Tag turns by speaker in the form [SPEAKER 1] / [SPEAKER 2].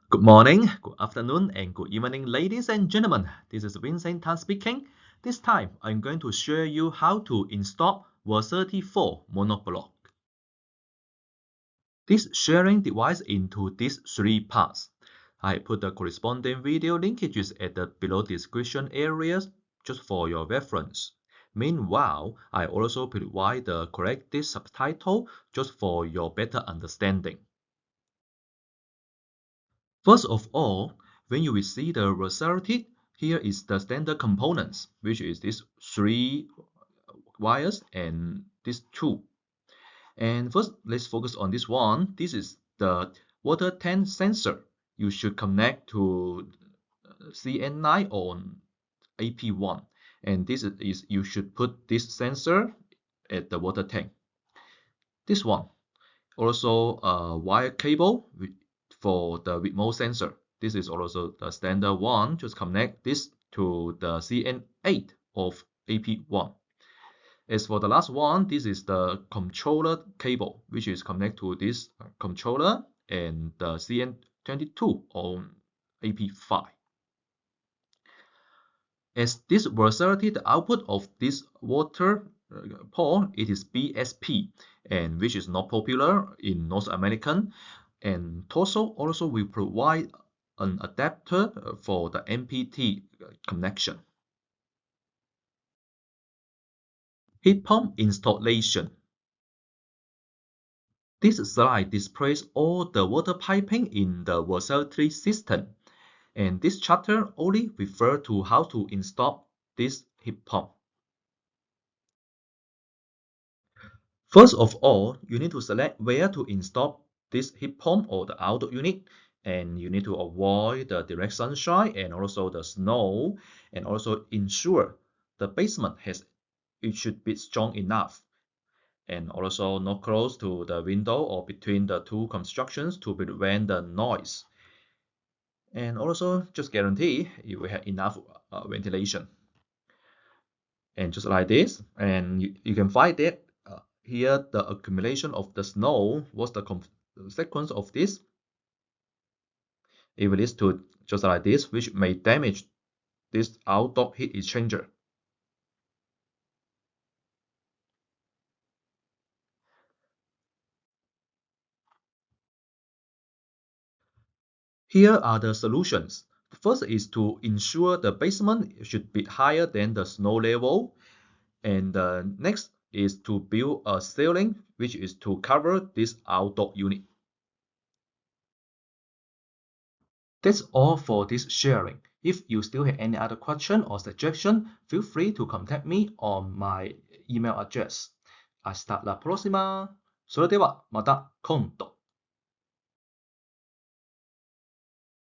[SPEAKER 1] Good morning, good afternoon, and good evening, ladies and gentlemen. This is Vincent Tan speaking. This time, I'm going to share you how to install Versati4 monoblock. This sharing device into these three parts. I put the corresponding video linkages at the below description areas just for your reference. Meanwhile, I also provide the corrected subtitle just for your better understanding. First of all, when you will see the Versati, here is the standard components, which is these three wires and these two. And first, let's focus on this one. This is the water tank sensor. You should connect to CN9 on AP1. And this is you should put this sensor at the water tank. This one, also a wire cable for the remote sensor. This is also the standard one. Just connect this to the CN8 of AP1. As for the last one, this is the controller cable, which is connected to this controller and the CN22 on AP5. As this Versati, the output of this water port, it is BSP, and which is not popular in North American. And also we provide an adapter for the MPT connection. Heat pump installation. This slide displays all the water piping in the Versati system, and this chapter only refers to how to install this heat pump. First of all, you need to select where to install this heat pump or the outdoor unit, and you need to avoid the direct sunshine and also the snow, and also ensure the basement it should be strong enough, and also not close to the window or between the two constructions to prevent the noise, and also just guarantee you will have enough ventilation. And just like this, and you can find that here the accumulation of the snow was the consequence of this. If it is to just like this, which may damage this outdoor heat exchanger. Here are the solutions. The first is to ensure the basement should be higher than the snow level. And the next is to build a ceiling, which is to cover this outdoor unit. That's all for this sharing. If you still have any other question or suggestion, feel free to contact me on my email address. Hasta la próxima. それではまた今度。